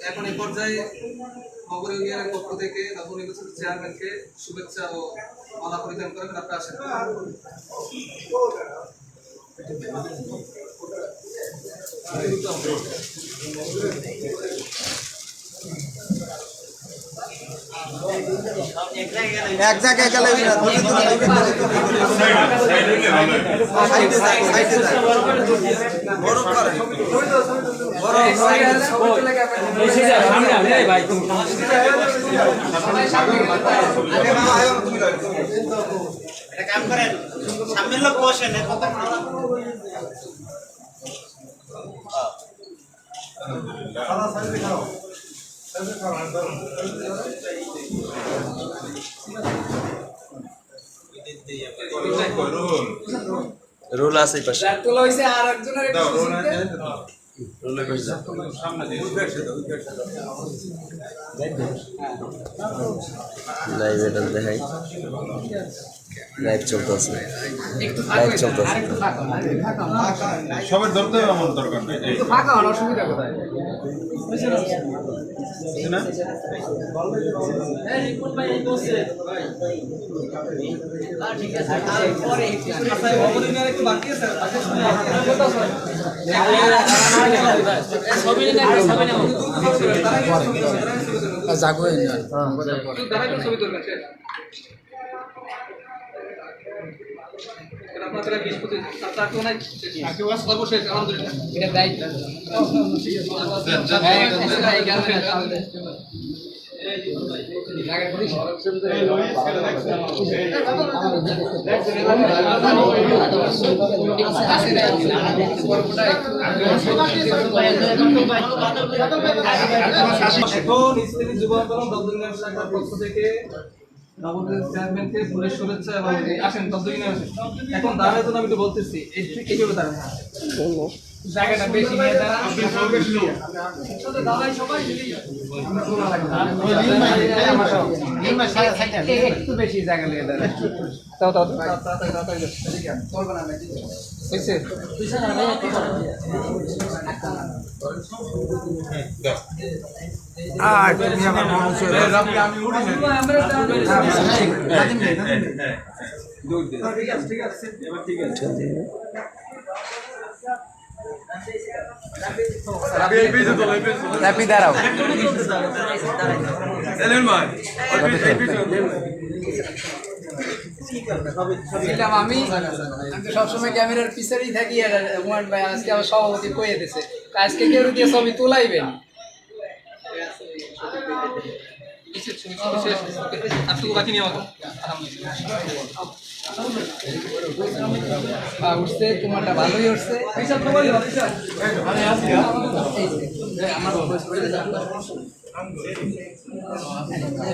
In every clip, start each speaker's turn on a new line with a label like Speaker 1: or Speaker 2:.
Speaker 1: এখন এই পর্যায়ে নগর ইউনিয়নের পক্ষ থেকে নবনির্বাচিত চেয়ারম্যানকে শুভেচ্ছা ও মালা পরিধান করেন। আপনারা আসেন।
Speaker 2: এক জায়গায় গেলে
Speaker 3: কাম করেন সামনের লোক বসেন
Speaker 2: রোল আছে এই পাশে
Speaker 1: তোলা হইছে আর একজনের
Speaker 2: রোলের পাশে যা লাইভ এটা দেখাই লাইভ চলতেছে
Speaker 4: সবার ধরতে হবে আমার দরকার নেই
Speaker 1: একটু ফাঁকা হওয়ার অসুবিধা কোথায়? সর্বশেষ আলহামদুলিল্লাহ এটা দায়িত্ব এখন ইসলামী যুব আন্দোলন দপ্তর শাখার পক্ষ থেকে নবনির্বাচিত চেয়ারম্যানকে পুলিশ শুভেচ্ছা এবং আসেন দপ্তর এখন দাঁড়ানোর জন্য আমি তো বলতেছি এইভাবে দাঁড়ানো জায়গাটা বেশি নিয়ে একটু বেশি জায়গা লেগে দাঁড়ায়
Speaker 2: হ্যাপি দাঁড়াও
Speaker 1: আমি সবসময় ক্যামেরার পিছনেই থাকি আর হুমায়ুন ভাই আজকে আমার সভাপতি কয়ে দিছে আজকে কেউ দিয়ে ছবি তোলাইবেন উঠছে তোমারটা ভালোই উঠছে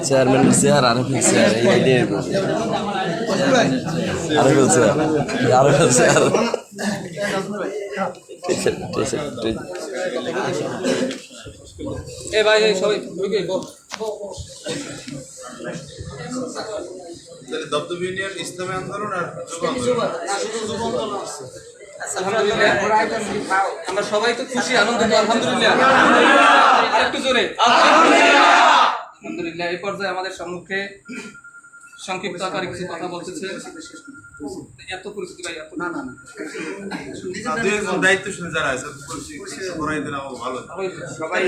Speaker 2: চেয়ারম্যান চেয়ার আরো চেয়ার এই আরো চেয়ার আরো চেয়ার
Speaker 1: এ ভাই সবাই
Speaker 4: দপ্তর ইউনিয়ন ইসলামী আন্দোলন আর
Speaker 1: আলহামদুলিল্লাহ আমরা সবাই তো খুশি আনন্দিত আলহামদুলিল্লাহ আরেকটু জোরে আলহামদুলিল্লাহ। এই পর্যায়ে আমাদের সম্মুখে সংক্ষিপ্ত আকারে কিছু কথা বলতেছে এত পরিস্থিতি ভাই এত না
Speaker 4: দায়িত্বশীল যারা আছে করাই দিলে আমার ভালো
Speaker 1: সবাই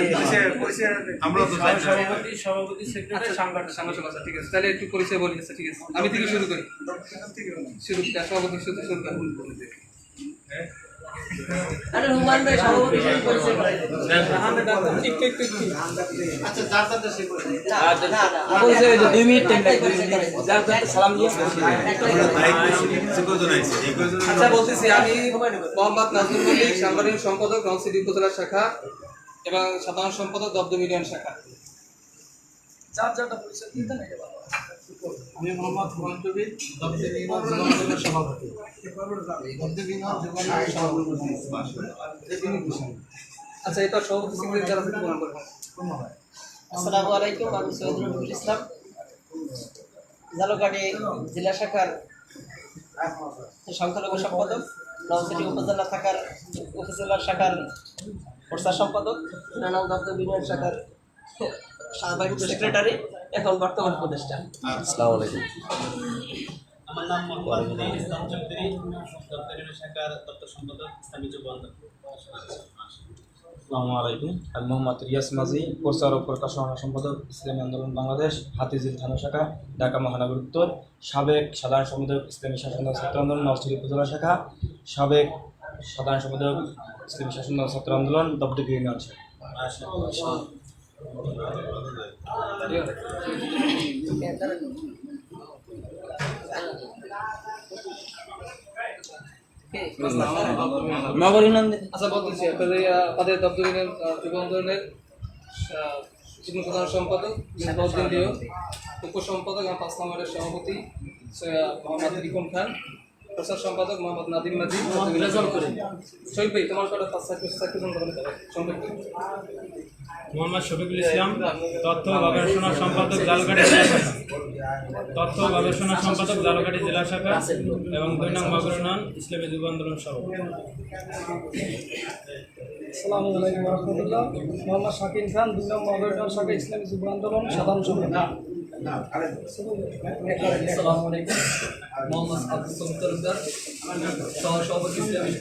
Speaker 4: আমরা তো
Speaker 1: সভাপতি সেক্রেটারি সাংগঠনিক আছে ঠিক আছে তাহলে একটু পরিচয় বলি আচ্ছা ঠিক আছে আমি থেকে শুরু করি শুরু সভাপতি শুরু করি
Speaker 5: আরে হুমায়ুন ভাই সভাপতি হিসেবে পরিচয় করাই দেন
Speaker 1: একটু
Speaker 5: আচ্ছা যার যার দেশে করে না
Speaker 1: বলছে যে 2 মিনিট টাইম লাগবে যার যার সালাম দিয়ে আচ্ছা বলতেছি আমি মোহাম্মদ নাজমুল মল্লিক সাংগঠনিক সম্পাদক রংসিটি উপজেলা শাখা এবং সাধারণ সম্পাদক দপ্তর ইউনিয়ন শাখা যার যারটা পরিচয় দিতে নাকি ভালো আমি মোহাম্মদ হুমায়ুন কবির দপ্তর ইউনিয়ন যুবদলের সভাপতি দপ্তর ইউনিয়ন যুবদলের সভাপতি আচ্ছা এটা সভাপতি সেক্রেটারি যারা আছে প্রমাণ করবেন
Speaker 5: আসসালামু আলাইকুম আমি সৈয়দ রফিকুল ইসলাম জালকাঠি জেলা শাখার সংখ্যালঘু সম্পাদক নওগাঁ উপজেলা শাখার প্রচার সম্পাদক নানান দপ্তর বিনিয়োগ শাখার সাবেক সেক্রেটারি, এখন বর্তমান উপদেষ্টা।
Speaker 2: আসসালামু আলাইকুম।
Speaker 3: আমার নাম মোহাম্মদ ইসলাম চৌধুরী, দপ্তর শাখার দপ্তর সম্পাদক ইসলামী যুব আন্দোলন।
Speaker 6: আসসালামু আলাইকুম। আমি মোহাম্মদ রিয়াজ মাঝি, প্রচার ও প্রকাশনা সম্পাদক ইসলামী আন্দোলন বাংলাদেশ, হাতিঝিল থানা শাখা, ঢাকা মহানগর উত্তর, সাবেক সাধারণ সম্পাদক ইসলামী শাসনদল ছাত্র আন্দোলন নরসিংদী উপজেলা শাখা, সাবেক সাধারণ সম্পাদক ইসলামী শাসনদল ছাত্র আন্দোলন দপদপি ইউনিয়ন শাখা।
Speaker 1: নগর ইউনিয়ন। আচ্ছা বলতেছি আপনাদের দপ্তর ইউনিয়ন যুব আন্দোলনের যুগ্ম সাধারণ সম্পাদক বদিন দিও, উপসম্পাদক এবং 5 নম্বরের সভাপতি মোহাম্মদ রিপন খান, প্রচার সম্পাদক মোহাম্মদ নাদিম মাঝি। শহীদ ভাই তোমার কটা 5 জন সম্পর্কে
Speaker 6: মোহাম্মদ শফিকুল ইসলাম, তথ্য ও গবেষণা সম্পাদক জালকাঠি জেলা শাখা, তথ্য ও গবেষণা সম্পাদক জালকাঠি জেলা শাখা এবং 2 নং মগর ইউনিয়ন ইসলামী যুব আন্দোলন সভাপতি।
Speaker 7: আসসালামু আলাইকুম রহমতুল্লাহ। মোহাম্মদ শাকিন খান, 2 নং মগর শাখা ইসলামী যুব আন্দোলন সাধারণ সম্পাদক।
Speaker 1: আসসালামু আলাইকুম। মোহাম্মদ আব্দুল সমদ তালুকদার, সহসভাপতি ইসলামী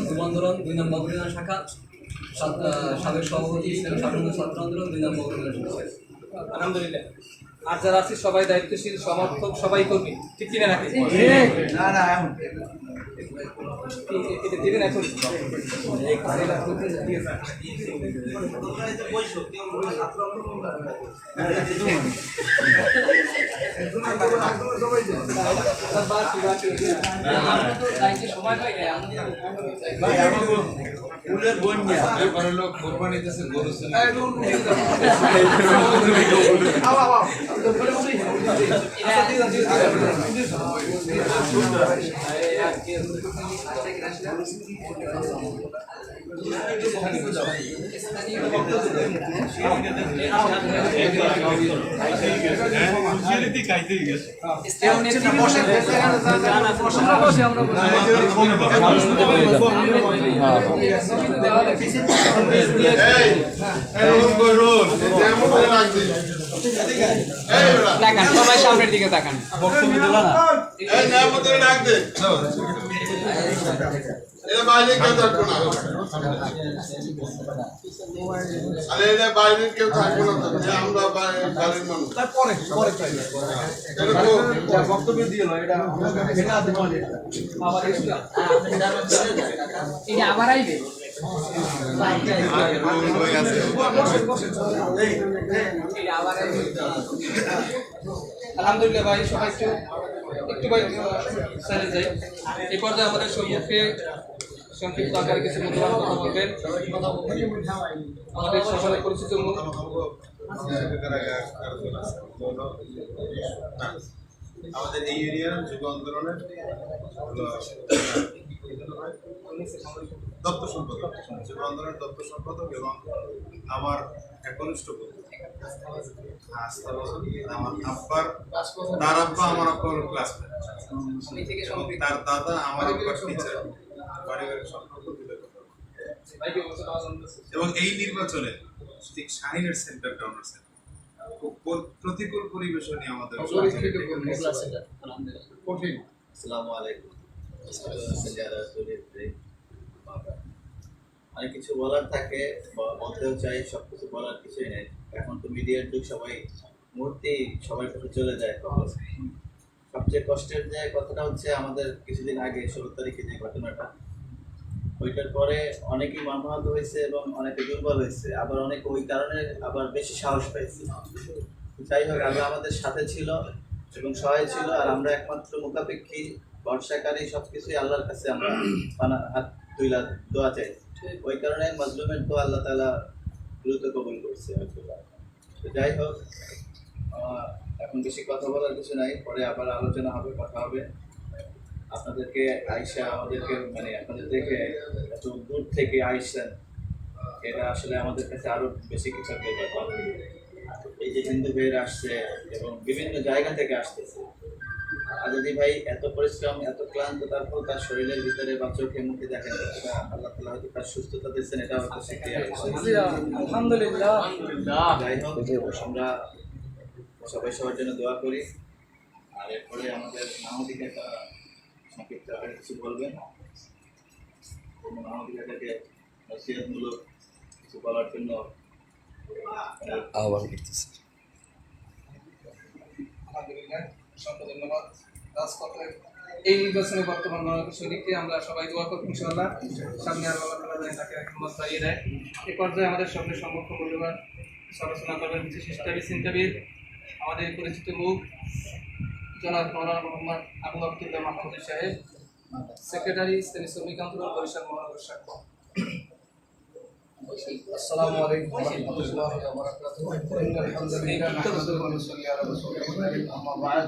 Speaker 1: যুব আন্দোলন 2 নং মগর ইউনিয়ন শাখা, সাবেক সভাপতি ইসলামী শাসনদল ছাত্র আন্দোলন 2 নং মগর ইউনিয়ন শাখা। আলহামদুলিল্লাহ। আর যারা আছি সবাই দায়িত্বশীল, সমর্থক, সবাই কর্মী, ঠিক কিনা নাকি? এটা দিবেন এখন। সময় পাই
Speaker 5: সবাই সামনের দিকে তাকান।
Speaker 4: বাইরে কেউ থাকবো না, আমরা বাড়ির মানুষ। বক্তব্য দিয়ে
Speaker 5: এটা আবার আইবে।
Speaker 1: আলহামদুলিল্লাহ ভাই, সবাই একটু ভাই সাইডে যাই। এই পর্যায়ে আমাদের সম্মুখে সংক্ষিপ্ত আকারে কিছু মূল্যবান কথা বলবেন আমাদের সকলে পরিচিত মুখ
Speaker 4: আমাদের এই এরিয়ার যুব আন্দোলনের দপ্তর সম্পাদক, যুব আন্দোলনের দপ্তর সম্পাদক এবং আমার একনিষ্ঠ বন্ধু আমার আব্বার, তার আব্বা আমার আব্বার ক্লাসমেট এবং তার দাদা আমার আব্বার টিচার, পারিবারিক সম্পর্ক তুলে কথা। এবং এই নির্বাচনে ঠিক শাহিনের সেন্টার ডাউনার সেন্টার খুব প্রতিকূল পরিবেশে নিয়ে আমাদের
Speaker 8: আসসালামু আলাইকুম। অনেক কিছু বলার থাকে, বলতেও চাই, সবকিছু বলার কিছুই নেই। এখন তো মিডিয়ার যুগ, সবাই মুহূর্তেই সবার কাছে চলে যায় খবর। সবচেয়ে কষ্টের যে কথাটা হচ্ছে আমাদের কিছুদিন আগে 16 তারিখে যে ঘটনাটা, ওইটার পরে অনেকেই মর্মাহত হয়েছে এবং অনেকে দুর্বল হয়েছে, আবার অনেকে ওই কারণে আবার বেশি সাহস পাইছে। যাই হোক, আল্লাহ আমাদের সাথে ছিল এবং সহায় ছিল, আর আমরা একমাত্র মুখাপেক্ষী, ভরসাকারী, সবকিছুই আল্লাহর কাছে আমরা হাত তুইলা দোয়া চাই। ওই কারণে মাজলুমের দোয়া আল্লাহ তাআলা দ্রুত কবুল করছে। তো যাই হোক, এখন বেশি কথা বলার কিছু নাই, পরে আবার আলোচনা হবে, কথা হবে। আপনাদেরকে আইসা, আমাদেরকে মানে আপনাদের দেখে এত দূর থেকে আইসেন, এটা আসলে আমাদের কাছে আরো বেশি কিছু ব্যাপার। এই যে হিন্দু ভাইয়েরা আসছে এবং বিভিন্ন জায়গা থেকে আসতেছে, আজাদি ভাই এত পরিশ্রম, এত ক্লান্ত, তারপর তার শরীরের ভিতরে বা চোখে মুখে দেখেন এটা আল্লাহ তাআলা হয়তো তার সুস্থতা দিচ্ছেন, এটা হয়তো শিখিয়ে
Speaker 7: আলহামদুলিল্লাহ।
Speaker 8: যাই হোক, আমরা সবাই সবার জন্য দোয়া করি। আর এরপরে আমাদের মাহমুদিকে একটা সংক্ষিপ্ত আকারে কিছু বলবেন, মাহমুদিকে নসিহতমূলক কিছু বলার জন্য
Speaker 2: আহ্বান করতেছি।
Speaker 1: আলহামদুলিল্লাহ, অসংখ্য ধন্যবাদ। রাজপথের এই নির্বাচনে বর্তমান সৈনিককে আমরা সবাই দোয়া করব ইনশাআল্লাহ, সামনে আরো আল্লাহ তাআলা যেন তাকে হিম্মত বাড়িয়ে দেয়। এই পর্যায়ে আমাদের সামনে সম্মুখ মূল্যবান আলোচনা করবেন বিশেষ ইসলামী চিন্তাবিদ, আমাদের পরিচিত মুখ জনাব মৌলানা মোহাম্মদ আবু আব্দুল্লাহ মাহমুদ সাহেব, সেক্রেটারি ইসলামী শ্রমিক আন্দোলন বরিশাল মহানগর শাখা।
Speaker 9: السلام عليكم ورحمة الله وبركاته. إن الحمد لله نحمده ونصلي على رسوله الكريم. أما بعد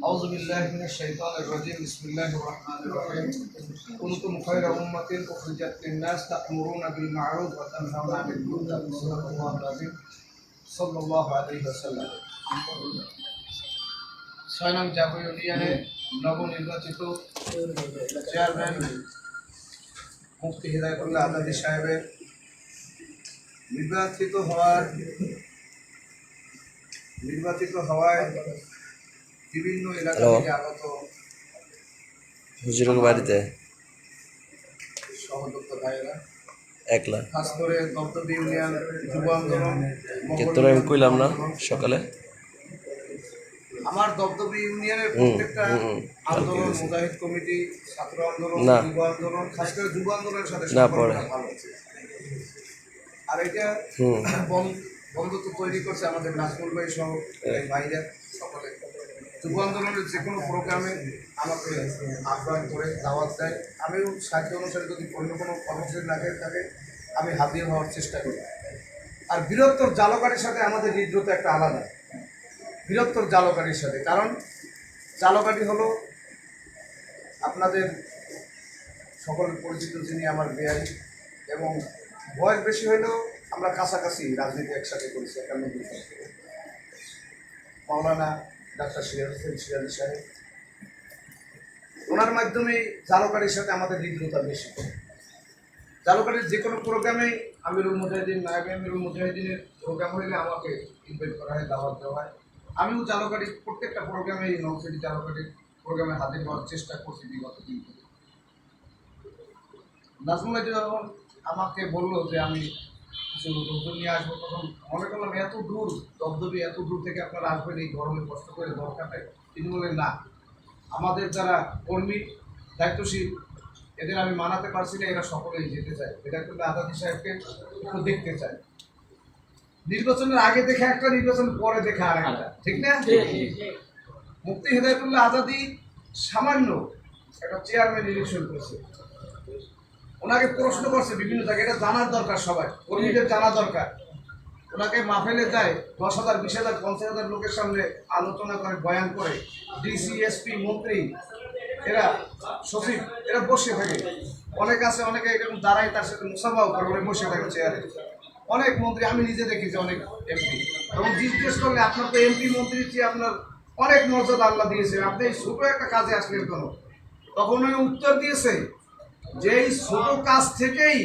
Speaker 9: أعوذ بالله من الشيطان الرجيم. بسم الله الرحمن الرحيم. كنتم خير أمة أخرجت للناس تأمرون بالمعروف وتنهون عن المنكر. صدق الله العظيم. صلى الله عليه وسلم. ছয় নং জাতীয় ইউনিয়নের নবনির্বাচিত চেয়ারম্যান মুফতি হিদায়াতুল্লাহ আজাদি সাহেবের নির্বাচিত হওয়ায় বিভিন্ন এলাকা
Speaker 2: হ্যালো।
Speaker 9: থেকে আগত
Speaker 2: হুজুরের বাড়িতে
Speaker 9: সহযোদ্ধা ভাইয়েরা,
Speaker 2: একলা
Speaker 9: খাস করে দপ্তর ইউনিয়ন যুব আন্দোলন,
Speaker 2: কেতন আমি কইলাম না সকালে।
Speaker 9: আমার দপ্তর ইউনিয়নের
Speaker 2: হুম,
Speaker 9: প্রত্যেকটা
Speaker 2: হুম,
Speaker 9: আন্দোলন, মুজাহিদ কমিটি, ছাত্র আন্দোলন,
Speaker 2: না।
Speaker 9: যুব আন্দোলন, খাস করে যুব আন্দোলনের সাথে
Speaker 2: না,
Speaker 9: সম্পর্কটা
Speaker 2: পরে।
Speaker 9: ভালো। আর এটা
Speaker 2: হুম।
Speaker 9: বন্ধুত্ব তৈরি করছে আমাদের নাজমুল ভাই সহ এই ভাইরা সকলে। যুব আন্দোলনের যে কোনো প্রোগ্রামে আমাকে আহ্বান করে দাওয়াত দেয়, আমিও সাধ্য অনুসারে যদি অন্য কোনো কর্মসূচি না থাকে আমি হাজির হওয়ার চেষ্টা করি। আর বৃহত্তর জালকারির সাথে আমাদের হৃদ্রতা একটা আলাদা, বৃহত্তর জালকারির সাথে। কারণ জালকাঠি হলো আপনাদের সকল পরিচিত, যিনি আমার বেয়াই, এবং বয়স বেশি হলেও আমরা কাছাকাছি রাজনীতি একসাথে করেছি 91 সাল থেকে। মাওলানা ডাক্তার সিরাজ হোসেন সিরাজি সাহেব, ওনার মাধ্যমে জালকারির সাথে আমাদের হৃদ্রতা বেশি। জালকারির যে কোনো প্রোগ্রামে আমিরুল মুজাহিদিন, নায়েব আমিরুল মুজাহিদিনের প্রোগ্রাম হইলে আমাকে ইনভাইট করা হয়, দাওয়াত দেওয়া হয়। আমিও জালকারির প্রত্যেকটা প্রোগ্রামে, নৌসিটি জালকারির প্রোগ্রামে হাজির হওয়ার চেষ্টা করছি বিগত দিন থেকে। নাজমুল ভাই যখন আমাকে বললো যে আমি কিছু নতুন নিয়ে আসবো, তখন মনে করলাম এত দূর দবদবি, এত দূর থেকে আপনারা আসবেন এই গরমে কষ্ট করে দরকারটাই। তিনি বললেন না, আমাদের যারা কর্মী দায়িত্বশীল এদের আমি মানাতে পারছি না, এরা সকলেই যেতে চায়, এটা কিন্তু আজাদি সাহেবকে একটু দেখতে চায়। নির্বাচনের আগে দেখে একটা, নির্বাচন পরে দেখে আর একটা, ঠিক না? মুফতি হিদায়াতুল্লাহ আজাদি সামান্য একটা চেয়ারম্যান ইলেকশন করেছে, ওনাকে প্রশ্ন করছে বিভিন্ন জায়গায়, এটা জানার দরকার, সবাই কর্মীদের জানা দরকার। ওনাকে মাহফিলে যায় 10,000, 20,000, 50,000 লোকের সামনে আলোচনা করে, বয়ান করে, ডিসি, এসপি, মন্ত্রী, এরা সচিব, এরা বসে থাকে। অনেক আছে, অনেকে এরকম দাঁড়ায় তার সাথে মুসাফাও করে, ওরা বসে থাকে চেয়ারে। অনেক মন্ত্রী আমি নিজে দেখেছি, অনেক এমপি, এবং জিজ্ঞেস করলে আপনার তো এমপি মন্ত্রীর চেয়ে আপনার অনেক মর্যাদা আল্লাহ দিয়েছে, আপনি এই ছোট একটা কাজে আসলেন কেন? তখন ওই উত্তর দিয়েছে যে এই ছোট কাজ থেকেই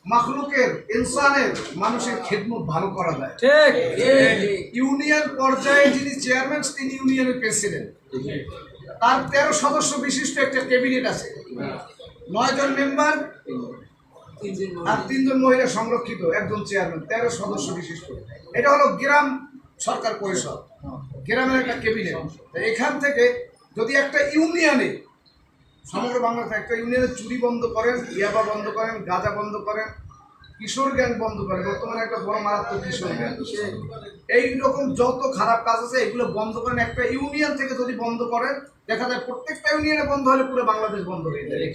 Speaker 9: মাখলুকের, ইনসানের, মানুষের খেদমত ভালো করা যায়।
Speaker 7: ঠিক।
Speaker 9: ইউনিয়ন পর্যায়ে যিনি চেয়ারম্যান, তিনি ইউনিয়নের প্রেসিডেন্ট, তার 13 সদস্য বিশিষ্ট একটা ক্যাবিনেট আছে, 9 জন মেম্বার আর 3 জন মহিলা সংরক্ষিত, একজন চেয়ারম্যান, 13 সদস্য বিশিষ্ট। এটা হলো গ্রাম সরকার পরিষদ, গ্রামের একটা ক্যাবিনেট। এখান থেকে যদি একটা ইউনিয়নে, সমগ্র বাংলাদেশে একটা ইউনিয়নে চুরি বন্ধ করেন, ইয়াবা বন্ধ করেন, গাঁজা বন্ধ করেন, কিশোর গ্যাং বন্ধ করেন, বর্তমানে একটা বড় মারাত্মক কিশোর গ্যাং, এইরকম যত খারাপ কাজ আছে এগুলো বন্ধ করেন, একটা ইউনিয়ন থেকে যদি বন্ধ করেন, দেখা যায় প্রত্যেকটা ইউনিয়নে বন্ধ হলে পুরো বাংলাদেশ বন্ধ হয়ে যায়।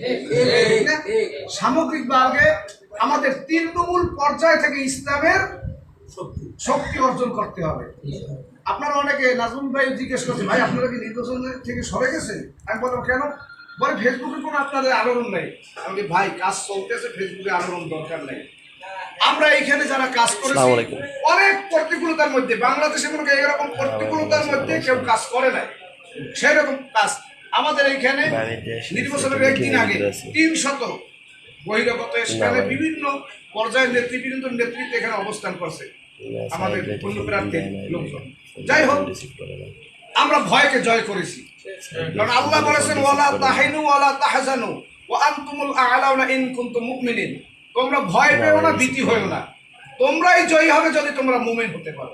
Speaker 9: সামগ্রিকভাবে আমাদের তৃণমূল পর্যায় থেকে ইসলামের শক্তি অর্জন করতে হবে। আপনারা অনেকে, নাজমুল ভাই জিজ্ঞেস করছে, ভাই আপনারা কি নির্বাচন থেকে সরে গেছেন? আমি বললাম কেন? বলে ফেসবুকে কোনো আপনাদের আলোড়ন নেই। আমি ভাই কাজ চলতেছে, ফেসবুকে আলোড়ন দরকার নেই। আমরা এইখানে যারা কাজ করেছি
Speaker 2: আসসালামু আলাইকুম।
Speaker 9: অনেক প্রতিকূলতার মধ্যে, বাংলাদেশে মনে করি এরকম প্রতিকূলতার মধ্যে কেউ কাজ করে নাই। সেরকম কাজ আমাদের এইখানে নির্বাচনের একদিন আগে 300 বহিরাগত সেখানে বিভিন্ন পর্যায়ের নেতৃবৃন্দ নেতৃত্বে এখানে অবস্থান করছে আমাদের অন্য প্রার্থীর লোকজন। যাই হোক, আমরা ভয়কে জয় করেছি, কারণ আল্লাহ বলেছেন ওয়ালা তাহিনু ওয়ালা তাহজানু ওয়া আনতুমুল আ'লাউনা ইন কুনতুম মুমিনিন। তোমরা ভয় পেও না, ভীতি হয়ো না, তোমরাই জয়ী হবে যদি তোমরা মুমিন হতে পারো।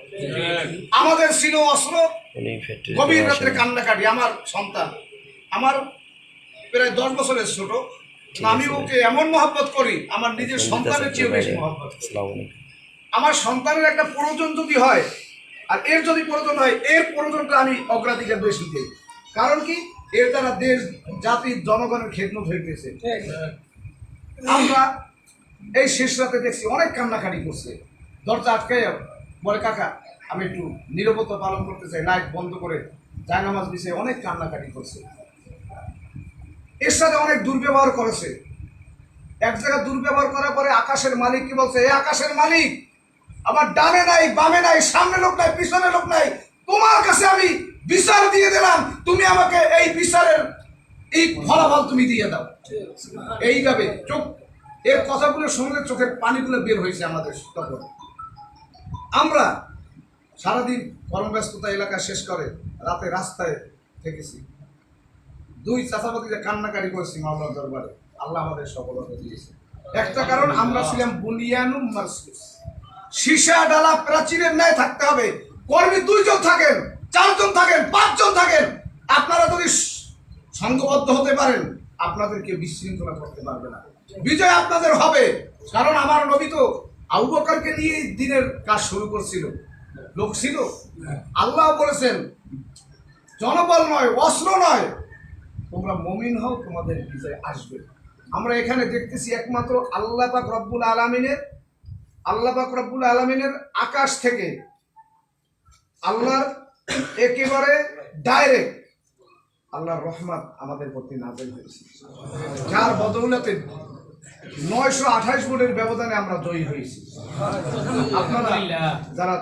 Speaker 9: আমাদের ছিল অস্ত্র গভীর রাত্রে কান্নাকাটি। আমার সন্তান, আমার প্রায় 10 বছরের ছোট, আমি ওকে এমন মহব্বত করি, আমার নিজের সন্তানের চেয়েও বেশি মহব্বত। আমার সন্তানের একটা প্রয়োজন যদি হয়, আর এর যদি প্রয়োজন হয়, এর প্রয়োজনটা আমি অগ্রাধিকার বেশি দিই। কারণ কি, এর দ্বারা দেশ জাতির জনগণের খেদমত হইতেছে। আমরা এই শেষ রাতে দেখছি অনেক কান্নাকাটি করছে, দরজা আটকে বলে কাকা আমি একটু নীরবতা পালন করতে চাই, লাইট বন্ধ করে জায়নামাজ বিছিয়ে অনেক কান্নাকাটি করছে। এর সাথে অনেক দুর্ব্যবহার করেছে। এক জায়গায় দুর্ব্যবহার করার পরে আকাশের মালিক কি বলছে, এ আকাশের মালিক, আমার ডানে নাই বামে নাই, সামনে লোক নাই পিছনে লোক নাই, তোমার কাছে আমি বিচার দিয়ে দিলাম, তুমি আমাকে এই বিচারের এই ফলাফল তুমি দিয়ে দাও। এইভাবে চোখ, এর কথাগুলো শুনলে চোখের পানিগুলো বের হয়েছে আমাদের। তখন আমরা সারাদিন কর্মব্যস্ততা এলাকা শেষ করে রাতে রাস্তায় থেকেছি, 2 চাচাপাতিতে কান্নাকারি করেছি মাওলার দরবারে। আল্লাহ আমাদের সফলতা দিয়েছে। একটা কারণ, আমরা ছিলাম বুনিয়ানুম মারসুস, সীসা ডালা প্রাচীরের ন্যায় থাকতে হবে। কর্মী 2 জন থাকেন, 4 জন থাকেন, 5 জন থাকেন, আপনারা যদি সংঘবদ্ধ হতে পারেন, আপনাদেরকে বিশৃঙ্খলা করতে পারবে না, বিজয় আপনাদের হবে। কারণ আমার নবী তো আবু বকরকে নিয়ে দিনের কাজ শুরু করছিল, লোক ছিল। আল্লাহ বলেছেন জনবল নয়, অস্ত্র নয়, তোমরা মুমিন হও, তোমাদের বিজয় আসবে। আমরা এখানে দেখতেছি একমাত্র আল্লাহ পাক রব্বুল আলামিনের আকাশ থেকে আল্লাহর একেবারে ডাইরেক্ট আল্লাহর রহমত আমাদের প্রতি নাযিল হয়েছে, যার বদৌলতে 928 ভোটের ব্যবধানে আমরা জয়ী হয়েছি। আপনারা যারা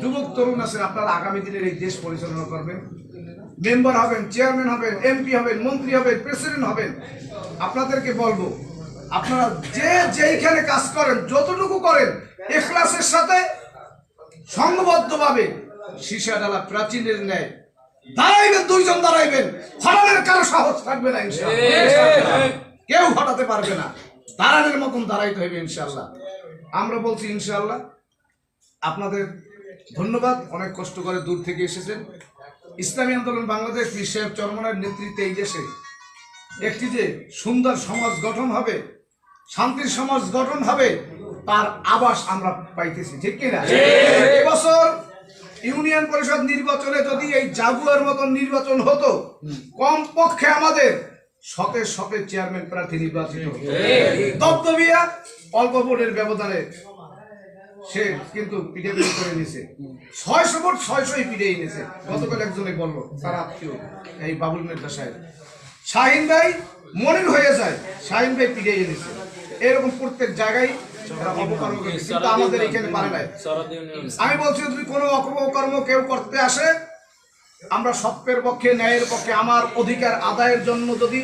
Speaker 9: যুবক তরুণ আছেন, আপনারা আগামী দিনের এই দেশ পরিচালনা করবেন, মেম্বার হবেন, চেয়ারম্যান হবেন, এমপি হবেন, মন্ত্রী হবেন, প্রেসিডেন্ট হবেন। আপনাদেরকে বলবো, আপনারা যেইখানে কাজ করেন, যতটুকু করেন, ইখলাসের সাথে সংঘবদ্ধভাবে সীসা ডালা প্রাচীনের ন্যায় দাঁড়াইবেন। 2 জন দাঁড়াইবেন, হটানোর কারো সাহস থাকবে না ইনশাআল্লাহ, কেউ হটাতে পারবে না। দাঁড়ানোর মতন দাঁড়াইতে হবে ইনশাআল্লাহ। আমরা বলছি ইনশাআল্লাহ। আপনাদের ধন্যবাদ, অনেক কষ্ট করে দূর থেকে এসেছেন। ইসলামী আন্দোলন বাংলাদেশ পীর সাহেব চরমনার নেতৃত্বে এই দেশে একটি যে সুন্দর সমাজ গঠন হবে, শান্তির সমাজ গঠন হবে, তার আভাস আমরা পাইতেছি, ঠিক কিনা? এবছর ইউনিয়ন পরিষদ নির্বাচনে যদি এই জাগুয়ার মতন নির্বাচন হতো, কমপক্ষে আমাদের 100 চেয়ারম্যান প্রার্থী নির্বাচিত হতো। দবদবিয়া অল্প ভোটের ব্যবধানে সে কিন্তু পিঠে করে নিয়েছে, 600 ভোট 600ই পিঠেই নিয়েছে। গতকাল একজনে বললো, তার আত্মীয় এই বাবুল মির্জা সাহেব, শাহিন ভাই মনির হয়ে যায়, শাহিন ভাই পিঠে এনেছে। এরকম প্রত্যেক জায়গায় অপকর্ম করেছে, কিন্তু আমাদের এখানে পারে নাই। আমি বলছি, যদি কোনো অপকর্ম কেউ করতে আসে, আমরা সত্যের পক্ষে, ন্যায়ের পক্ষে, আমার অধিকার আদায়ের জন্য যদি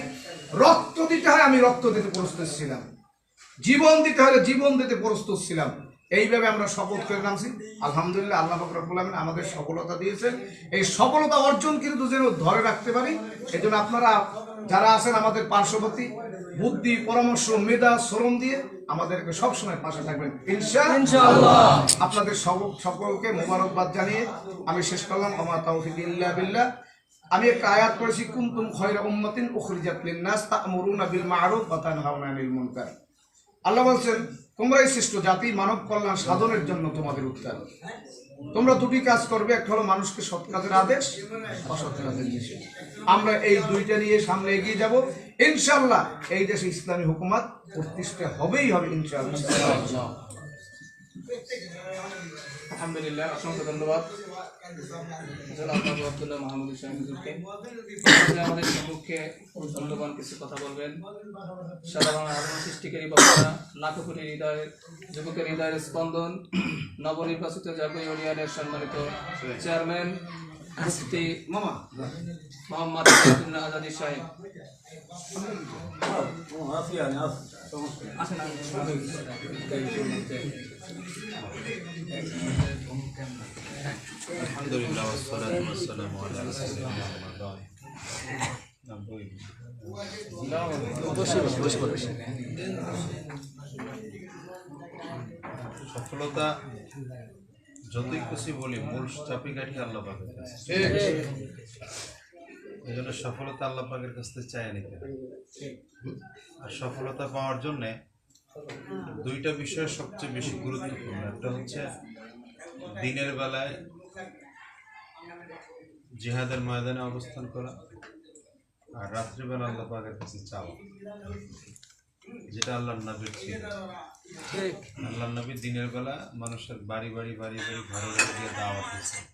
Speaker 9: রক্ত দিতে হয়, আমি রক্ত দিতে প্রস্তুত ছিলাম, জীবন দিতে হলে জীবন দিতে প্রস্তুত ছিলাম। এইভাবে আমরা শপথ করে নামছি। আলহামদুলিল্লাহ, আল্লাহ পাক রব্বুল আলামিন আমাদের সফলতা দিয়েছেন। এই সফলতা অর্জন কিন্তু যেন ধরে রাখতে পারি, এই জন্য আপনারা যারা আছেন আমাদের পার্শ্ববর্তী, বুদ্ধি, পরামর্শ, মেধা, শ্রম দিয়ে আমাদেরকে সবসময় পাশে থাকবেন ইনশাআল্লাহ। আপনাদের সকলকে মোবারকবাদ জানিয়ে আমি শেষ করলাম। ওমা তাওফিক ইল্লা বিল্লাহ। আমি একটা আয়াত পড়েছি, কুনতুম খায়রা উম্মাতিন উখরিজাত লিন-নাস তা'মুরুনা বিল মা'রুফ ওয়া তানহাউনা আনিল মুনকার। আল্লাহ বলছেন, তোমরাই শ্রেষ্ঠ জাতি, মানব কল্যাণ সাধনের জন্য তোমাদের উত্তর। তোমরা 2টি কাজ করবে, একটা হলো মানুষকে সৎ কাজের আদেশ, অসৎ কাজের নিষেধ। আমরা এই 2টা নিয়ে সামনে এগিয়ে যাব ইনশাআল্লাহ। এই দেশে ইসলামী হুকুমত প্রতিষ্ঠা হবেই হবে ইনশাআল্লাহ।
Speaker 1: আলহামদুলিল্লাহ, অসংখ্য ধন্যবাদ আব্দুল্লাহ মাহমুদ হুজুরকে। আমাদের সম্মুখে মূল্যবান কিছু কথা বলবেন। সাধারণ আলোচনা সৃষ্টিকারী বক্তা, লাখো কোটি হৃদয়ের যুবকের হৃদয়ের স্পন্দন, নবনির্বাচিত জাতীয় ইউনিয়নের সম্মানিত চেয়ারম্যান মুফতি
Speaker 9: মামা
Speaker 1: মোহাম্মদ নাসিরুদ্দিন আজাদী সাহেব। আসেন
Speaker 4: আলহামদুলিল্লাহ ওয়াসসালাতু ওয়াসসালামু আলা রাসূলিল্লাহ সফলতা যতই খুশি বলি মূল চাপিকাঠি আল্লাহ পাকের কাছে। এই জন্য সফলতা আল্লাহ পাকের কাছ থেকে চাই নিতে হবে। আর সফলতা পাওয়ার জন্যে দুইটা বিষয় সবচেয়ে বেশি গুরুত্বপূর্ণ। একটা হচ্ছে দিনের বেলায় জিহাদের ময়দানে অবস্থান করা, আর রাত্রিবেলা আল্লাহ পাকের কাছে চাওয়া, যেটা আল্লাহর নবীর ছিল। আল্লাহর নবী দিনের বেলা মানুষের বাড়ি বাড়ি বাড়ি বাড়ি ঘরে ঘরে গিয়ে দাওয়াত দিয়েছেন,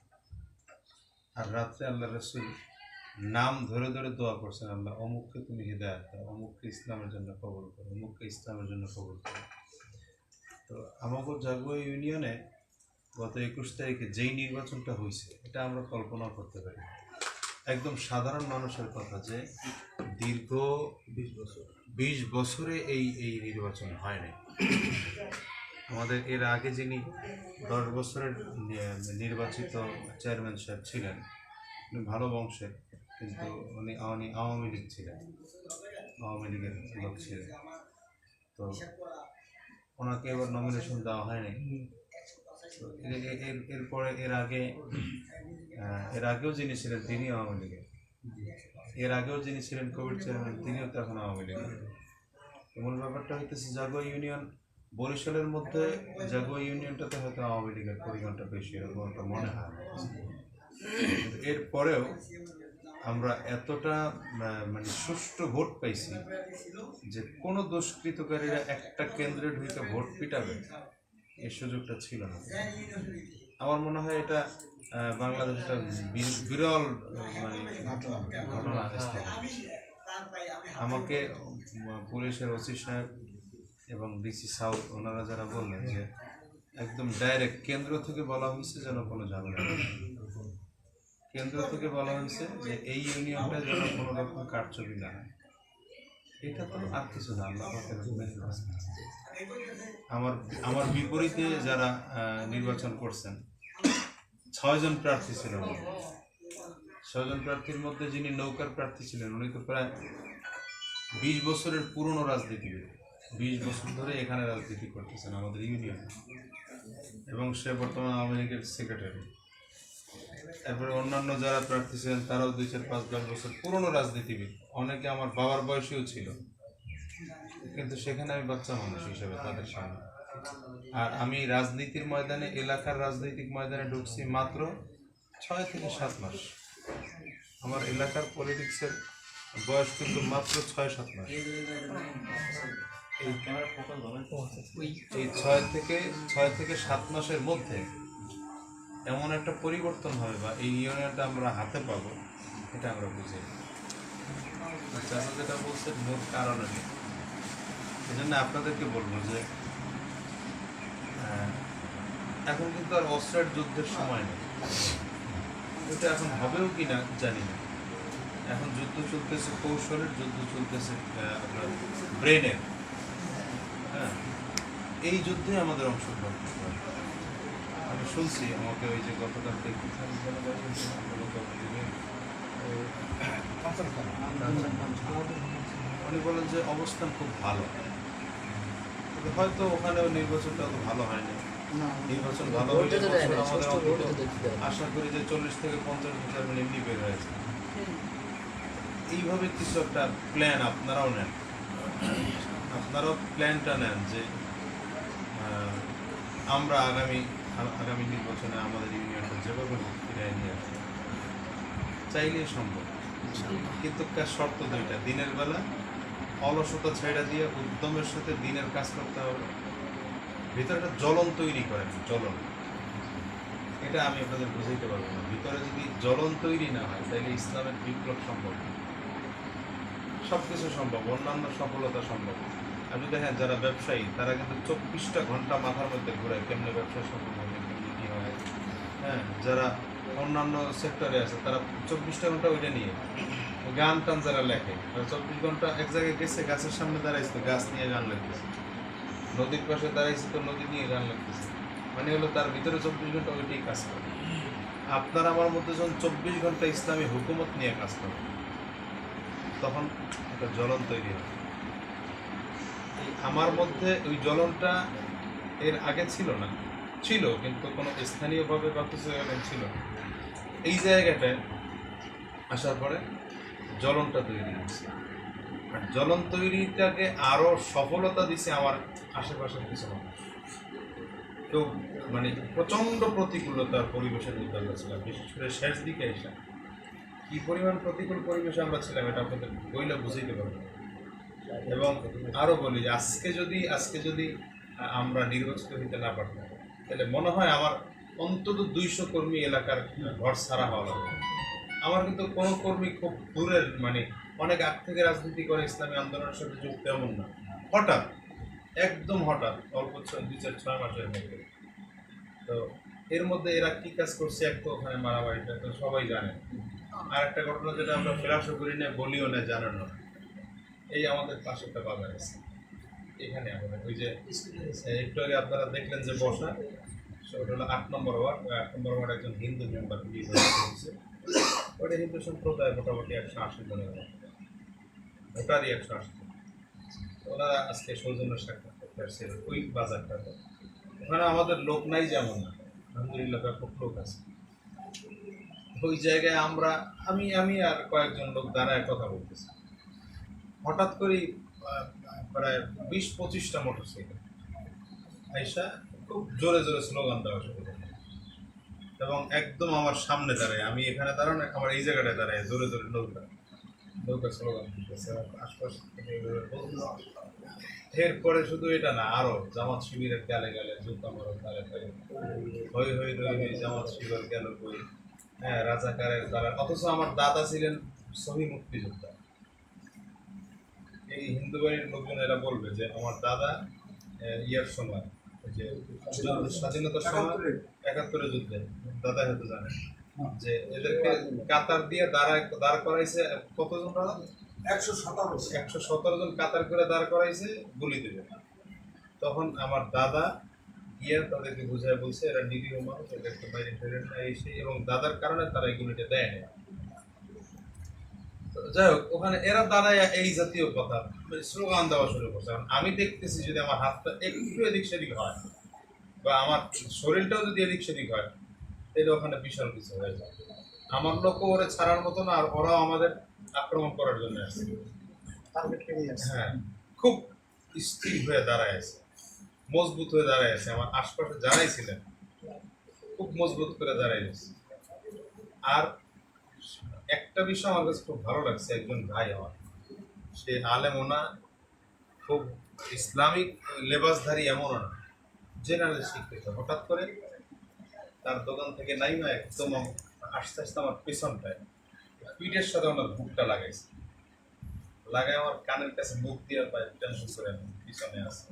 Speaker 4: আর রাত্রে আল্লাহ রসুল নাম ধরে ধরে দোয়া করছেন, আল্লাহ অমুককে তুমি হিদায়াত দাও, অমুককে ইসলামের জন্য কবুল করো, অমুককে ইসলামের জন্য কবুল করো। তো আমাকে জাগুয়া ইউনিয়নে গত 21 তারিখে যেই নির্বাচনটা হয়েছে এটা আমরা কল্পনা করতে পারি। একদম সাধারণ মানুষের কথা যে দীর্ঘ 20 বছরে এই নির্বাচন হয় নাই। আমাদের এর আগে যিনি 10 বছরের নির্বাচিত চেয়ারম্যান সাহেব ছিলেন, উনি ভালো বংশের, কিন্তু উনি আওয়ামী লীগ ছিলেন, আওয়ামী লীগের লোক ছিলেন। তো ওনাকে এবার নমিনেশন দেওয়া হয়নি। তো এরপরে এর আগেও যিনি ছিলেন তিনি আওয়ামী লীগের, এর আগেও যিনি ছিলেন কোভিড চেয়ারম্যান তিনিও তো এখন আওয়ামী লীগের। এমন ব্যাপারটা হইতেছে জাগুয়া ইউনিয়ন বরিশালের মধ্যে জাগুয়া ইউনিয়নটাতে হয়তো আওয়ামী লীগের পরিমাণটা বেশি, এরকম একটা মনে হয়। এরপরেও আমরা এতটা মানে সুষ্ঠু ভোট পাইছি যে কোনো দুষ্কৃতকারীরা একটা কেন্দ্রে ঢুকে ভোট পিটাবে এই সুযোগটা ছিল না। আমার মনে হয় এটা বাংলাদেশটা বিরল মানে ঘটনা। আমাকে পুলিশের ওসি সাহেব এবং ডিসি সাউথ ওনারা যারা বললেন যে একদম ডাইরেক্ট কেন্দ্র থেকে বলা হয়েছে যেন কোনো ঝামেলা নেই। কেন্দ্র থেকে বলা হয়েছে যে এই ইউনিয়নটা যেন কোনো রকম কারচুপি না হয়। এটা তো আর কিছু না, আল্লাহ পাকের হুকুমে। আমার বিপরীতে যারা নির্বাচন করছেন 6 জন প্রার্থী ছিল। 6 জন প্রার্থীর মধ্যে যিনি নৌকার প্রার্থী ছিলেন উনি তো প্রায় 20 বছরের পুরনো রাজনীতিবিদ, 20 বছর ধরে এখানে রাজনীতি করতেছেন আমাদের ইউনিয়নে, এবং সে বর্তমানে আওয়ামী লীগের সেক্রেটারি। তারপরে অন্যান্য যারা প্রার্থী ছিলেন তারাও 2, 4, 5, 10 বছর পুরনো রাজনীতিবিদ, অনেকে আমার বাবার বয়সীও ছিল, কিন্তু সেখানে আমি বাচ্চা মানুষ হিসেবে তাদের সামনে। আর আমি রাজনীতির ময়দানে, এলাকার রাজনৈতিক ময়দানে ঢুকছি মাত্র 6 থেকে 7 মাস। আমার এলাকার পলিটিক্সের বয়স কিন্তু মাত্র 6-7 মাস। এই 6 থেকে 7 মাসের মধ্যে এমন একটা পরিবর্তন হবে বা এই ইউনিয়নটা আমরা হাতে পাবো, এটা আমরা বুঝি। যারা যেটা বলছেন মূল কারণ নেই, এই জন্য আপনাদেরকে বলবো যে এখন কিন্তু আর অস্ত্রের যুদ্ধের সময় নেই। এটা এখন হবেও কি না জানি না। এখন যুদ্ধ চলতেছে কৌশলের, যুদ্ধ চলতেছে আপনার ব্রেনের। হ্যাঁ, এই যুদ্ধে আমাদের অংশগ্রহণ করতে হবে। আমি শুনছি আমাকে ওই যে গতকাল উনি বলেন যে অবস্থান খুব ভালো, হয়তো ওখানেও নির্বাচনটা তো ভালো হয়নি। নির্বাচন ভালো হলে আশা করি যে 40 থেকে 50 হাজার এমনি বের হয়েছে। এইভাবে কিছু একটা প্ল্যান আপনারাও নেন, আপনারাও প্ল্যানটা নেন যে আমরা আগামী নির্বাচনে আমাদের ইউনিয়নটা যেভাবে ফিরিয়ে নিয়ে আসবো। চাইলেই সম্ভব, কিন্তু শর্ত 2টা। দিনের বেলা অলসতা ছেড়ে দিয়ে উদ্যমের সাথে দিনের কাজ করতে হবে। ভিতরে একটা জ্বলন তৈরি করেন, জ্বলন। এটা আমি আপনাদের বুঝাইতে পারবো না। ভিতরে যদি জ্বলন তৈরি না হয় তাহলে ইসলামের বিপ্লব সম্ভব না। সব কিছু সম্ভব, অন্যান্য সফলতা সম্ভব। আপনি দেখেন যারা ব্যবসায়ী তারা কিন্তু 24টা ঘন্টা মাথার মধ্যে ঘুরায় কেমনে ব্যবসা সম্ভব হবে, কেমনি কী হয়। হ্যাঁ, যারা অন্যান্য সেক্টরে আছে, তারা 24টা ঘন্টা ওইটা নিয়ে গান টান যারা লেখে, 24 ঘন্টা এক জায়গায় গেছে, গাছের সামনে দাঁড়াইছে, গাছ নিয়ে গান লিখতেছে, নদীর পাশে দাঁড়াইছে তো নদী নিয়ে গান লিখতেছে, মানে হলো তার ভিতরে 24 ঘন্টা ওইটাই কাজ করে। আপনার আমার মধ্যে যখন 24 ঘন্টা ইসলামী হুকুমত নিয়ে কাজ করে, তখন একটা জ্বলন তৈরি হয়। এই আমার মধ্যে ওই জ্বলনটা এর আগে ছিল না, ছিল কিন্তু কোনো স্থানীয়ভাবে বা কিছু জায়গায় ছিল না। এই জায়গাটায় আসার পরে জ্বলনটা তৈরি হয়েছে, আর জ্বলন তৈরিটাকে আরও সফলতা দিছে আমার আশেপাশের কিছু মানুষ। তো মানে প্রচণ্ড প্রতিকূলতার পরিবেশের মধ্যে আমরা ছিলাম, বিশেষ করে শেষ দিকে এসে কী পরিমাণ প্রতিকূল পরিবেশে আমরা ছিলাম এটা আপনাদের বইলে বুঝাইতে পারবো। এবং আরও বলি যে আজকে যদি আমরা নির্বাচিত হইতে না পারতাম, তাহলে মনে হয় আমার অন্তত 200 কর্মী এলাকার ঘর ছাড়া হওয়া লাগবে। আমার কিন্তু কোনো কর্মী খুব দূরের, মানে অনেক আগ থেকে রাজনীতি করে ইসলামী আন্দোলনের সাথে যুক্ত এমন না, হঠাৎ একদম হঠাৎ অল্প 2-4-6 মাসের মধ্যে। তো এর মধ্যে এরা কী কাজ করছে, এক তো ওখানে মারামারিটা তো সবাই জানে, আর একটা ঘটনা যেটা আমরা ফেরাসও করি না, বলিও না, জানেন না, এই আমাদের পাশে একটা বাজার আছে, এখানে আমাদের ওই যে একটু আগে আপনারা দেখলেন যে বসা, ওটা হলো 8 নম্বর ওয়ার্ড। 8 নম্বর ওয়ার্ড একজন হিন্দু মেম্বার নিয়েছে, ওটা হিন্দু সম্প্রদায় মোটামুটি 180 জনের ভোটারই 180 জন। ওনারা আজকে সৌজন্য সাক্ষাৎ করতে আসছে ওই বাজারটাতে। ওখানে আমাদের লোক নাই যেমন না, আলহামদুলিল্লাহ ব্যাপক লোক আছে। ওই জায়গায় আমি আর কয়েকজন লোক দাঁড়ায় কথা বলতেছি, হঠাৎ করেই প্রায় 20-25টা মোটরসাইকেল আইসা খুব জোরে জোরে স্লোগান দেওয়া শুরু করে, এবং একদম আমার সামনে দাঁড়ায়, আমি এখানে দাঁড়ানো, আমার এই জায়গাটায় দাঁড়ায় জোরে জোরে নৌকা স্লোগান দিতেছে, আশপাশ থেকে এরপরে শুধু এটা না, আরো জামাত শিবিরের গালে গালে জুতা মারো গালে গালে হই হই রই হই, জামাত শিবির গেল কই, হ্যাঁ রাজাকারের দ্বারা। অথচ আমার দাদা ছিলেন সহি মুক্তিযোদ্ধা। এই হিন্দু বাড়ির লোকজন এরা বলবে যে আমার দাদা ইয়ার সময়, যে স্বাধীনতার সময় 71 যুদ্ধে দাদা হয়তো জানে যে এদেরকে কাতার দিয়ে দাঁড় করাইছে, কতজন দাদা? 117 জন কাতার করে দাঁড় করাইছে গুলি দেবে। তখন আমার দাদা গিয়ে তাদেরকে বুঝায় বলছে এরা নিরীহ মানুষ, এদেরকে বাইরে ফেরে না এসে, এবং দাদার কারণে তারা এই গুলিটা দেয় না। যাই হোক, ওখানে এরা দাঁড়ায় এই জাতীয় কথা স্লোগান দেওয়া শুরু করছে। আমি দেখতেছি যদি আমার হাতটা একটু এদিক সেদিক হয় বা আমার শরীরটাও যদি এদিক সেদিক হয়, তাহলে ওখানে বিশাল কিছু হয়ে যায়। আমার লোকও ওরা ছাড়ার মতো না, আর ওরাও আমাদের আক্রমণ করার জন্য আসছে। হ্যাঁ, খুব স্থির হয়ে দাঁড়ায় আছে, মজবুত হয়ে দাঁড়ায় আছে। আমার আশপাশে যারাই ছিলেন খুব মজবুত করে দাঁড়ায় আছে। আর একটা বিষয় আমার কাছে খুব ভালো লাগছে, একজন ভাই আমার, সে আলেমও না, খুব ইসলামিক লেবাসধারী এমনও না, জেনারেল শিক্ষিত, হঠাৎ করে তার দোকান থেকে নাইমা একদম আস্তে আস্তে আমার পেছনটায় পিঠের সাথে আমার বুকটা লাগাইছে, লাগাই আমার কানের কাছে মুখ দিয়ে পায় টেনশন করে পিছনে আছে।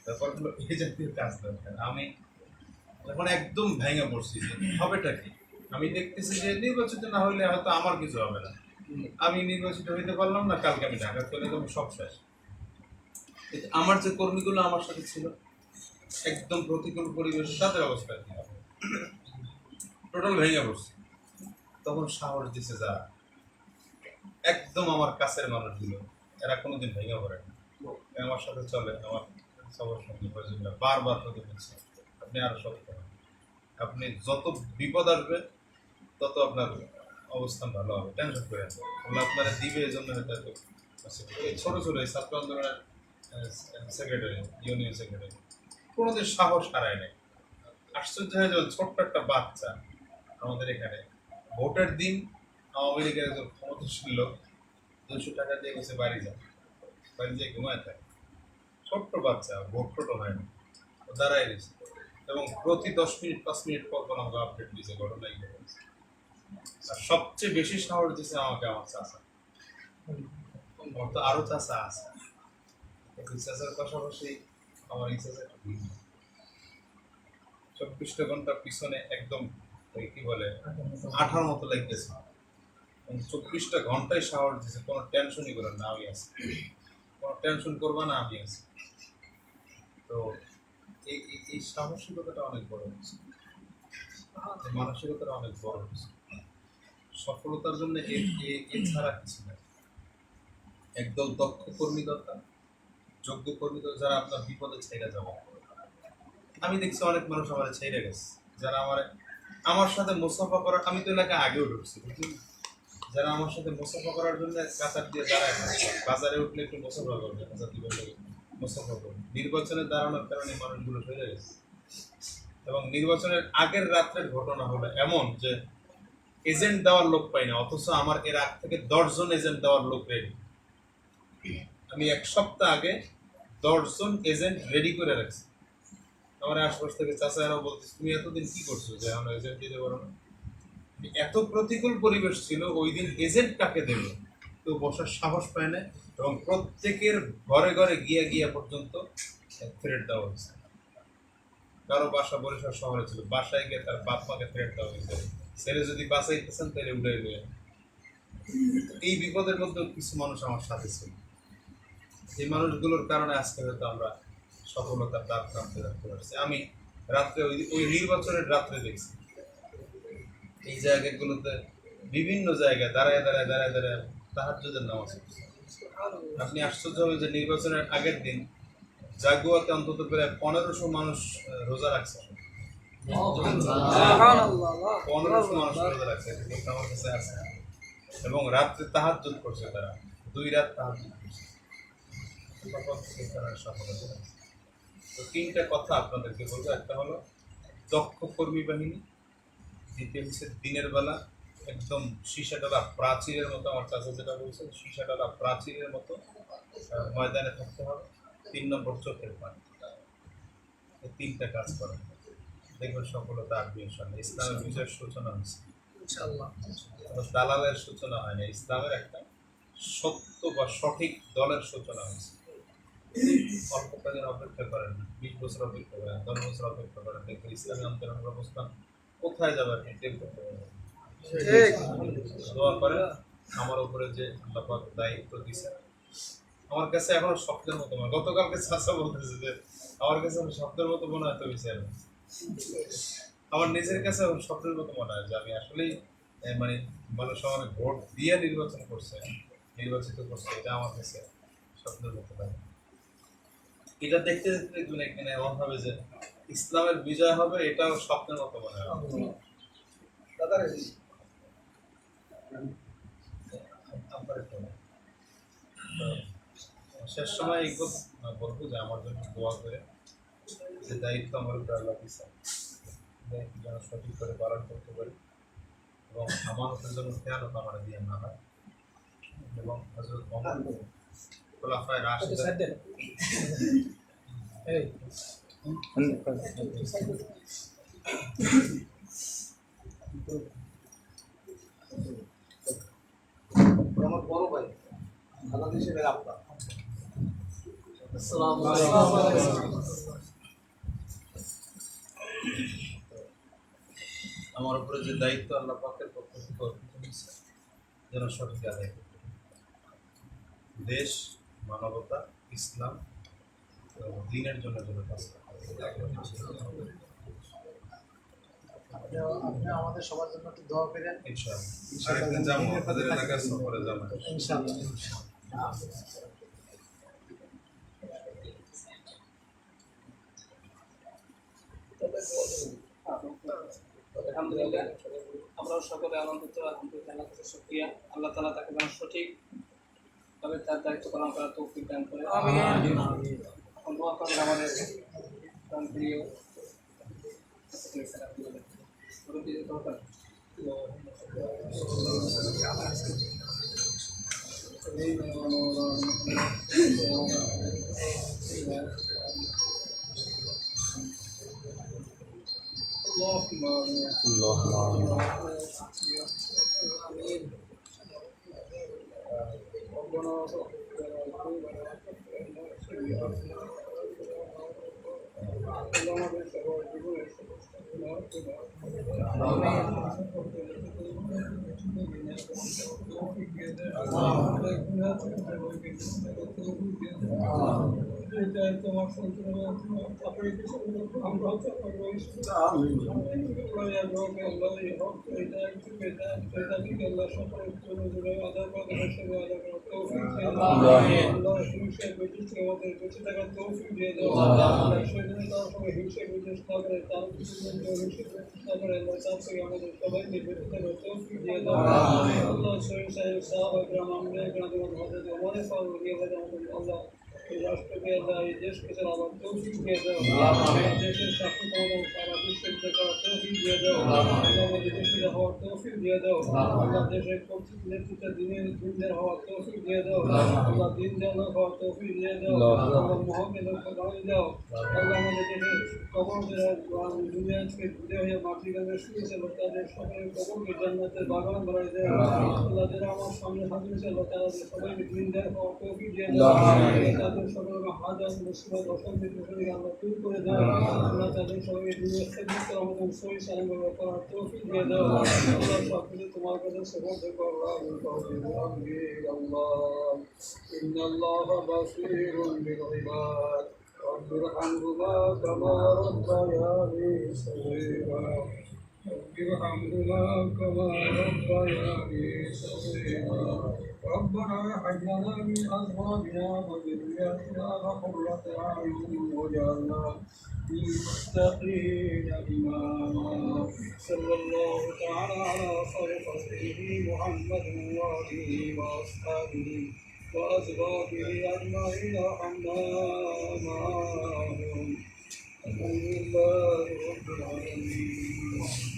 Speaker 4: তারপর এই জাতীয় কাজ দরকার। আমি এখন একদম ভেঙে পড়ছি যে হবেটা কি। আমি দেখতেছি যে নির্বাচিত না হইলে হয়তো আমার কিছু হবে না, আমি নির্বাচিত হইতে পারলাম না, কালকে আমি ঢাকা চলে যাবো, সব শেষ। আমার যে কর্মীগুলো আমার সাথে ছিল একদম প্রতিকূল পরিবেশ, তাদের অবস্থা টোটাল ভেঙে পড়ছে। তখন সাহস দিছে যারা একদম আমার কাছের মানুষগুলো, এরা কোনোদিন ভেঙে পড়ে না, আমার সাথে চলে, আমার সবার সঙ্গে বারবার কথা বলছে আপনি আরো শক্ত হন, আপনি যত বিপদ আসবে তত আপনার অবস্থান ভালো হবে, টেনশন করে আল্লাহ আপনারা দিবে। এই জন্য হয়তো ছোটো ছোটো এই ছাত্র আন্দোলনের সেক্রেটারি, ইউনিয়ন সেক্রেটারি কোনোদিন সাহস হারায় নাই। আশ্চর্য হয়ে যাবে, ছোট্ট একটা বাচ্চা আমাদের এখানে ভোটের দিন আওয়ামী লীগের একজন ক্ষমতাশীল লোক 200 টাকা দিয়ে গেছে বাড়ি যায়, বাড়ি যেয়ে ঘুমায় থাকে, ছোট্ট বাচ্চা, ভোট টোটো হয় না, দাঁড়ায় গেছে, এবং প্রতি 10 মিনিট 5 মিনিট পর পর আমাকে আপডেট দিয়েছে ঘটনা কি হয়েছে। আর সবচেয়ে বেশি সাহস দিয়েছে আমাকে আমার চাচা, আমার তো আরো চাচা আছে, চাচার পাশাপাশি আমার এই চাচা একটা ভিন্ন 24 ঘন্টা পিছনে একদম ওই কি বলে আঠার মতো লাগতেছে, 24টা ঘন্টায় সাহস দিচ্ছে, কোনো টেনশনই করেন না, আমি আছি, কোনো টেনশন করবা না, আমি আছি। তো এই সাহসিকতাটা অনেক বড় হচ্ছে, এই মানসিকতাটা অনেক বড় হচ্ছে। সফলতার জন্য এছাড়া কিছু নাই। একদল দক্ষ কর্মী দরকার, যোগ্য কর্মী দরকার, যারা আপনার বিপদে ছেড়ে যাবে। আমি দেখছি অনেক মানুষ আমার ছেড়ে গেছে, যারা আমার সাথে মুসাফা করার, আমি তো এলাকায় আগেও ঢুকছি, বুঝলি, যারা আমার সাথে মুসাফা করার জন্য কাতার দিয়ে দাঁড়ায় না, বাজারে উঠলে একটু মুসাফা করবে, কাতার দিবে মুসাফা করবে। নির্বাচনে দাঁড়ানোর কারণে মানুষগুলো ফেলে গেছে। এবং নির্বাচনের আগের রাত্রের ঘটনা হলো এমন যে এজেন্ট দেওয়ার লোক পাই না, অথচ আমার এর আগ থেকে 10 জন এজেন্ট দেওয়ার লোক রেডি। আমি 1 সপ্তাহ আগে 10 জন এজেন্ট রেডি করে রাখছি। আমার আশপাশ থেকে চাচারাও বলতেছে, তুমি এতদিন কি করছো যে আমরা এজেন্ট দিতে পারো না? এত প্রতিকূল পরিবেশ ছিল, ওই দিন এজেন্ট কাকে দেবে কেউ বসার সাহস পায় না, এবং প্রত্যেকের ঘরে ঘরে গিয়ে পর্যন্ত থ্রেট দেওয়া হয়েছে। কারো বাসা বরিশাল শহরে ছিল, বাসায় গিয়ে তার বাপ মাকে থ্রেট দেওয়া হয়েছে, ছেলে যদি বাঁচাইতেছেন তাহলে উঠে নিয়ে। এই বিপদের মধ্যে কিছু মানুষ আমার সাথে ছিল, এই মানুষগুলোর কারণে আজকে হয়তো আমরা সফলতার দ্বার প্রান্তে রাখতে পারছি। আমি রাত্রে ওই নির্বাচনের রাত্রে দেখছি এই জায়গাগুলোতে বিভিন্ন জায়গায় দাঁড়ায় তাহাজ্জুদের নামাজ পড়ছে। আপনি আশ্চর্য হবেন যে নির্বাচনের আগের দিন জাগুয়াতে অন্তত প্রায় 1500 মানুষ রোজা রাখছে, 1500 মানুষ রোজা রাখছে, আমার কাছে আছে। এবং রাত্রে তাহাজ্জুদ করছে, তারা 2 রাত তাহাজ্জুদ করছে। তো 3টা কথা আপনাদেরকে বলবো। একটা হলো দক্ষ কর্মী বাহিনী, দ্বিতীয় হচ্ছে দিনের বেলা একদম সীসাডালা প্রাচীরের মতো, আমার চাচা যেটা বলছেন, সীসাডালা প্রাচীরের মতো ময়দানে থাকতে হবে। 3 নম্বর চোখের পানি। এই 3টা কাজ করেন, দেখবেন সফলতা আসবে ইনশাআল্লাহ। ইসলামের বিজয়ের সূচনা হয়েছে ইনশাআল্লাহ, দালালের সূচনা হয় না, ইসলামের একটা সত্য বা সঠিক দলের সূচনা হয়েছে। অল্প কদিন অপেক্ষা করেন, 20 বছর অপেক্ষা করেন, 10 বছর অপেক্ষা করেন, দেখবেন ইসলামী আন্দোলনের অবস্থান কোথায় যাবে আপনি টের করতে পারবেন। দোয়া করেন আমার উপরে যে আল্লাহ পাক দায়িত্ব দিয়েছে, আমার কাছে এখনো স্বপ্নের মতো মনে। গতকালকে চাচা বলতেছে যে আমার কাছে স্বপ্নের মতো মনে হয়, তো বিচার আমার নিজের কাছে স্বপ্নের মতো মনে হয় যে আমি আসলেই মানে মানুষ আমাকে ভোট দিয়ে নির্বাচিত করছে, এটা আমার কাছে স্বপ্নের মতো লাগে। এটা দেখতে দেখতে দেখবেন এখানে এমন হবে যে ইসলামের বিজয় হবে, এটাও স্বপ্নের মতো মনে হয়। শেষ সময় এই বলবো যে আমার জন্য দোয়া করে, যে দায়িত্ব আমার উপরে আল্লাহ দিয়েছে, দায়িত্ব যেন সঠিক করে পালন করতে পারি, এবং আমানতের জন্য খেয়ালত আমার দিয়ে না হয়। এবং হযরত ওমর খোলাফায়ে রাশিদিন
Speaker 9: আমার বড় ভাই বাংলাদেশের আপনার
Speaker 4: আমার উপরে যে দায়িত্ব আল্লাহ পাকের পক্ষ থেকে অর্পিত হয়েছে, যেন সঠিক আদায় করতে পারি। দেশ, মানবতা, ইসলাম এবং দ্বীনের জন্য যেন কাজ করতে পারি।
Speaker 9: আপনি আমাদের সবার জন্য একটু দোয়া করেন
Speaker 4: ইনশাআল্লাহ। আরেকদিন যাবো আপনাদের এলাকায়, সফরে যাবো
Speaker 9: ইনশাআল্লাহ।
Speaker 1: আলহামদুলিল্লাহ, আমরাও সকলে আনন্দিত। আলহামদুলিল্লাহ, আল্লাহ কাছে শুকরিয়া। আল্লাহ তাআলা তাকে যেন সঠিকভাবে তার দায়িত্ব পালন করার তৌফিক দান করে। এখন দোয়া করেন আমাদের প্রিয়
Speaker 7: জীবনের সমস্ত গুনাহ ক্ষমা করে তোমার সন্তান চাকরি কিছু আমরা চাকরি রয়েছি আল্লাহ সকলের জন্য আদায় করে হিসেবে আদায় করার তৌফিক দিয়ে দাও আল্লাহ হিংসা বিদ্বেষ আমাদের বেঁচে থাকার তৌফিক দিয়ে দাও সেদিনে তার সঙ্গে হিংসা বিদ্বেষ না করে তার কিছু হিংসা বিদ্বেষ না করে আল্লাহ তার থেকে আমাদের সবাইকে বেঁচে থাকার তৌফিক দিয়ে দাও আল্লাহ শরীর সাহেব সাহাবা গ্রাম আমরা গ্রাম হজরত ওমর ফারুক আল্লাহ এই রাষ্ট্রকে আল্লাহ এই দেশকে চালাবার তৌফিক দিয়ে দাও এই দেশের শাসন ক্ষমতা সারা বিশ্বের করার তৌফিক দিয়ে দাও আমাদের দেশের হওয়ার তৌফিক দিয়ে দাও আল্লাহ দেশের নেতৃত্বে দিনদার হওয়ার তৌফিক দিয়ে দাও আল্লাহ দিনদার হওয়ার তৌফিক দিয়ে দাও আল্লাহ মহাকে লক্ষ্য বানিয়ে দাও আল্লাহ আমাদের দেশের কবর যারা দুনিয়া থেকে ঘুরে হয়ে মাটি গানে শুয়েছে তাদের সকলের কবরকে জান্নাতের বাগান বানাই দেয় আল্লাহ যারা আমার সামনে হাজির আল্লাহ তারা সবাইকে দিনদার হওয়ার তৌফিক দিয়ে দাও তাদের সকলের হাজার মুসিবত অশান্তি প্রসঙ্গে আমরা দূর করে দাও আল্লাহ তাদের সবাইকে দুনিয়া খেদমত আমাদের সহি সালাম করার তৌফিক দিয়ে দাও আল্লাহ সব কিছু তোমার কাছে সমর্থ করো আল্লাহ ইন্নাল্লাহ বাসীরুন বিল ইবাদ رب ارحمهما كما ربياني صغيرا رب ارحمهما كما ربياني صغيرا ربنا هب لنا من ازواجنا وذرياتنا قرة اعين واجعلنا للمتقين اماما صلى الله تعالى على خير خلقه محمد واله واصحابه وأزواجه أجمعين رحمنا معهم الحمد لله رب العالمين